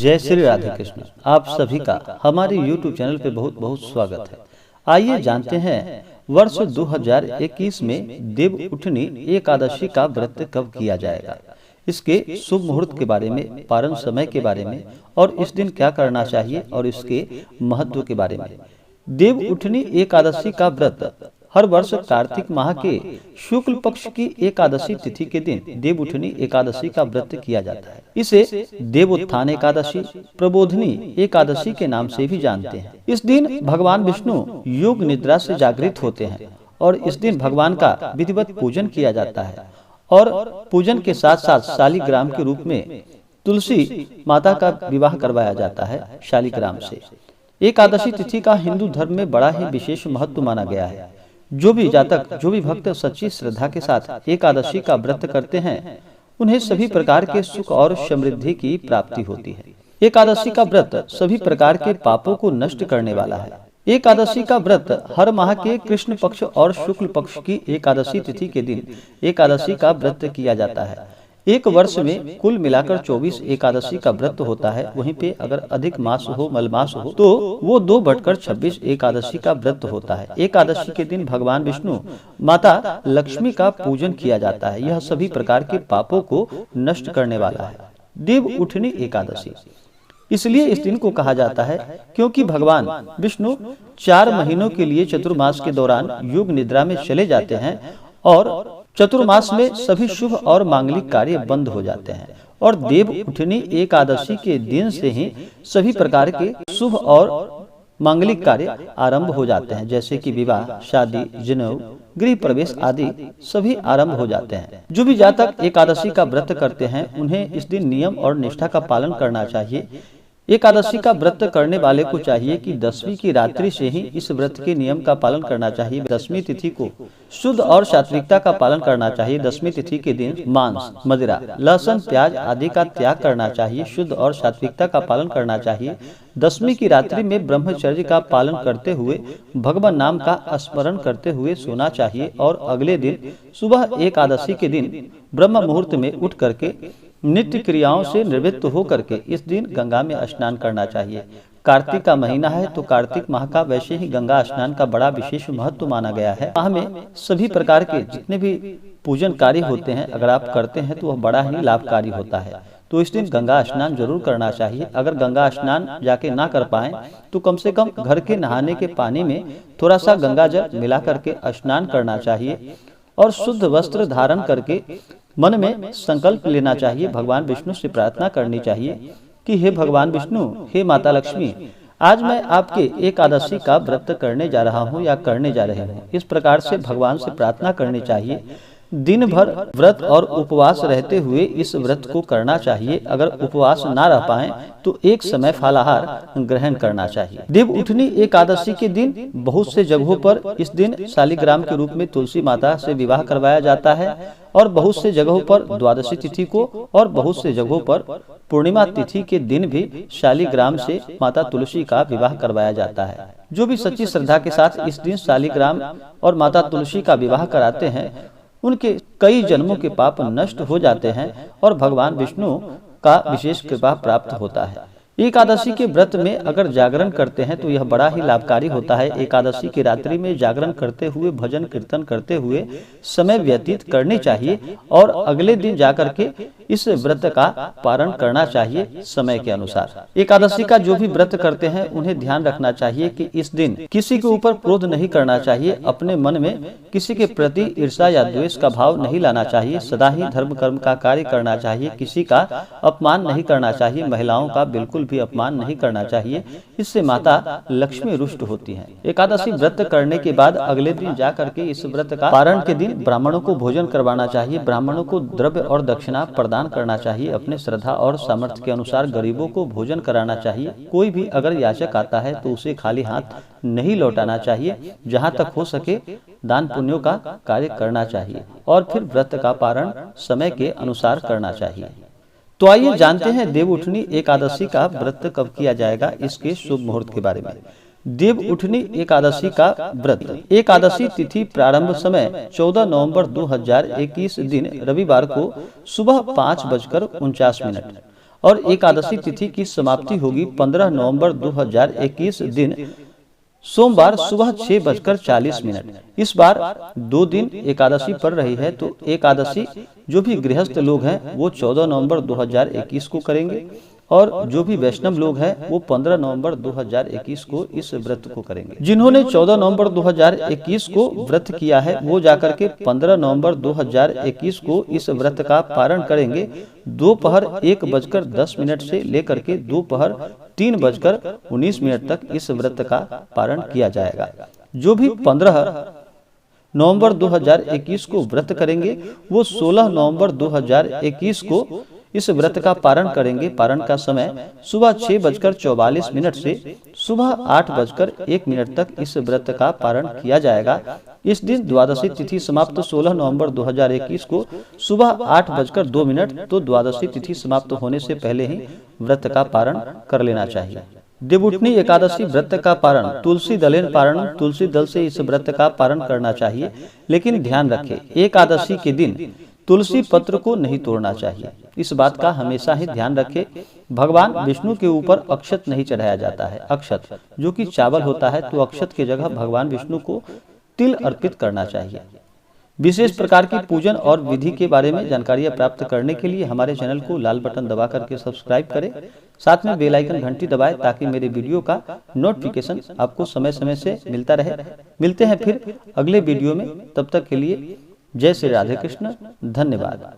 जय श्री राधे कृष्ण। आप सभी का हमारे YouTube चैनल पे बहुत बहुत स्वागत है। आइए जानते हैं वर्ष 2021 में देव उठनी एकादशी का व्रत कब किया जाएगा, इसके शुभ मुहूर्त के बारे में, पारण समय के बारे में और इस दिन क्या करना चाहिए और इसके महत्व के बारे में। देव उठनी एकादशी का व्रत हर वर्ष कार्तिक माह के शुक्ल पक्ष की एकादशी तिथि के दिन देव उठनी एकादशी का व्रत किया जाता है। इसे देवोत्थान एकादशी, प्रबोधनी एकादशी के नाम से भी जानते हैं। इस दिन भगवान विष्णु योग निद्रा से जागृत होते हैं और इस दिन भगवान का विधिवत पूजन किया जाता है और पूजन के साथ साथ शालिग्राम के रूप में तुलसी माता का विवाह करवाया जाता है शालिग्राम से। एकादशी तिथि का हिंदू धर्म में बड़ा ही विशेष महत्व माना गया है। जो भी जातक, जो भी भक्त सच्ची श्रद्धा के साथ एकादशी का व्रत करते हैं, उन्हें सभी प्रकार के सुख और समृद्धि की प्राप्ति होती है। एकादशी का व्रत सभी प्रकार के पापों को नष्ट करने वाला है। एकादशी का व्रत हर माह के कृष्ण पक्ष और शुक्ल पक्ष की एकादशी तिथि के दिन एकादशी का व्रत किया जाता है। एक वर्ष में कुल मिलाकर 24 एकादशी का व्रत होता है। वहीं पे अगर अधिक मास हो, मलमास हो, तो वो 2/26 एकादशी का व्रत होता है। एकादशी के दिन भगवान विष्णु, माता लक्ष्मी का पूजन किया जाता है। यह सभी प्रकार के पापों को नष्ट करने वाला है। देव उठनी एकादशी इसलिए इस दिन को कहा जाता है क्योंकि भगवान विष्णु 4 महीनों के लिए चतुर्मास के दौरान योग निद्रा में चले जाते हैं और चतुर्मास में सभी शुभ और मांगलिक कार्य बंद हो जाते हैं और देव उठनी एकादशी के दिन से ही सभी प्रकार के शुभ और मांगलिक कार्य आरंभ हो जाते हैं, जैसे कि विवाह, शादी, जनेऊ, गृह प्रवेश आदि सभी आरंभ हो जाते हैं। जो भी जातक एकादशी का व्रत करते हैं, उन्हें इस दिन नियम और निष्ठा का पालन करना चाहिए। एकादशी का व्रत करने वाले को चाहिए कि 10वीं की रात्रि से ही इस व्रत के नियम का पालन करना चाहिए। 10वीं तिथि को शुद्ध और सात्विकता का पालन करना चाहिए। 10वीं तिथि के दिन मांस, मदिरा, लहसुन, प्याज आदि का त्याग करना चाहिए। शुद्ध और सात्विकता का पालन करना चाहिए। 10वीं की रात्रि में ब्रह्मचर्य का पालन करते हुए भगवान नाम का स्मरण करते हुए सोना चाहिए और अगले दिन सुबह एकादशी के दिन ब्रह्म मुहूर्त में उठ करके नित्य क्रियाओं से निवृत्त होकर के इस दिन गंगा में स्नान करना चाहिए। कार्तिक का महीना है तो कार्तिक माह का वैसे ही गंगा स्नान का बड़ा विशेष महत्व माना गया है। माह में सभी प्रकार के जितने भी पूजन कार्य होते हैं, अगर आप करते हैं तो वह बड़ा ही लाभकारी होता है। तो इस दिन गंगा स्नान जरूर करना चाहिए। अगर गंगा स्नान जाके ना कर पाए तो कम से कम घर के नहाने के पानी में थोड़ा सा गंगा जल मिला करके स्नान करना चाहिए और शुद्ध वस्त्र धारण करके मन में संकल्प लेना चाहिए। भगवान विष्णु से प्रार्थना करनी चाहिए कि हे भगवान विष्णु, हे माता लक्ष्मी, आज मैं आपके एकादशी का व्रत करने जा रहा हूँ या करने जा रहे हूँ। इस प्रकार से भगवान से प्रार्थना करनी चाहिए। दिन भर व्रत और उपवास रहते हुए इस व्रत को करना चाहिए। अगर उपवास ना रह पाए तो एक समय फलाहार ग्रहण करना चाहिए। देव उठनी एकादशी के दिन बहुत से जगहों पर इस दिन शालिग्राम के रूप में तुलसी माता से विवाह करवाया जाता है और बहुत से जगहों पर द्वादशी तिथि को और बहुत से जगहों पर पूर्णिमा तिथि के दिन भी शालिग्राम से माता तुलसी का विवाह करवाया जाता है। जो भी सच्ची श्रद्धा के साथ इस दिन शालिग्राम और माता तुलसी का विवाह कराते हैं, उनके कई जन्मों के पाप नष्ट हो जाते हैं और भगवान विष्णु का विशेष कृपा प्राप्त होता है। एकादशी के व्रत में अगर जागरण करते हैं तो यह बड़ा ही लाभकारी होता है। एकादशी की रात्रि में जागरण करते हुए, भजन कीर्तन करते हुए समय व्यतीत करनी चाहिए और अगले दिन जाकर के इस व्रत का पारण करना चाहिए समय के अनुसार। एकादशी का जो भी व्रत करते हैं उन्हें ध्यान रखना चाहिए कि इस दिन किसी के ऊपर क्रोध नहीं करना चाहिए। अपने मन में किसी के प्रति ईर्ष्या या द्वेष का भाव नहीं लाना चाहिए। सदा ही धर्म कर्म का कार्य करना चाहिए। किसी का अपमान नहीं करना चाहिए। महिलाओं का बिल्कुल भी अपमान नहीं करना चाहिए। इससे माता लक्ष्मी रुष्ट होती हैं। एकादशी व्रत करने के बाद अगले दिन जाकर के इस व्रत का पारण के दिन ब्राह्मणों को भोजन करवाना चाहिए। ब्राह्मणों को द्रव्य और दक्षिणा प्रदान करना चाहिए। अपने श्रद्धा और सामर्थ्य के अनुसार गरीबों को भोजन कराना चाहिए। कोई भी अगर याचक आता है तो उसे खाली हाथ नहीं लौटाना चाहिए। जहाँ तक हो सके दान पुण्यों का कार्य करना चाहिए और फिर व्रत का पारण समय के अनुसार करना चाहिए। तो आइए जानते हैं देव उठनी एकादशी का व्रत कब किया जाएगा, इसके शुभ मुहूर्त के बारे में। देव उठनी एकादशी का व्रत। एकादशी तिथि प्रारंभ समय 14 नवंबर 2021 दिन रविवार को सुबह 5:49 और एकादशी तिथि की समाप्ति होगी 15 नवंबर 2021 दिन सोमवार सुबह 6:40। इस बार 2 दिन एकादशी पड़ रही है, तो एकादशी जो भी गृहस्थ लोग हैं वो 14 नवंबर 2021 को करेंगे और जो भी वैष्णव लोग हैं वो 15 नवंबर 2021 को इस व्रत को करेंगे। जिन्होंने 14 नवंबर 2021 को व्रत किया है वो जाकर के 15 नवंबर 2021 को इस व्रत का पारण करेंगे। दोपहर 1:10 से लेकर के दोपहर 3:19 तक इस व्रत का पारण किया जाएगा। जो भी 15 नवंबर 2021 को व्रत करेंगे वो 16 नवंबर 2021 को इस व्रत का पारण करेंगे। पारण का समय सुबह 6:44 से सुबह 8:01 तक इस व्रत का पारण किया जाएगा। इस दिन द्वादशी तिथि समाप्त 16 नवंबर 2021 को सुबह 8:02, तो द्वादशी तिथि समाप्त होने से पहले ही व्रत का पारण कर लेना चाहिए। देवउठनी एकादशी व्रत का पारण तुलसी दलेन पारण, तुलसी दल से इस व्रत का पारण करना चाहिए। लेकिन ध्यान रखें, एकादशी के दिन तुलसी पत्र को नहीं तोड़ना चाहिए। इस बात का हमेशा ही ध्यान रखें। भगवान विष्णु के ऊपर अक्षत नहीं चढ़ाया जाता है। अक्षत जो कि चावल होता है, तो अक्षत की जगह भगवान विष्णु को तिल अर्पित करना चाहिए। विशेष प्रकार की पूजन और विधि के बारे में जानकारियां प्राप्त करने के लिए हमारे चैनल को लाल बटन दबा करके सब्सक्राइब करें। साथ में बेल आइकन घंटी दबाएं ताकि मेरे वीडियो का नोटिफिकेशन आपको समय समय से मिलता रहे। मिलते हैं फिर अगले वीडियो में, तब तक के लिए जय श्री राधे कृष्ण। धन्यवाद।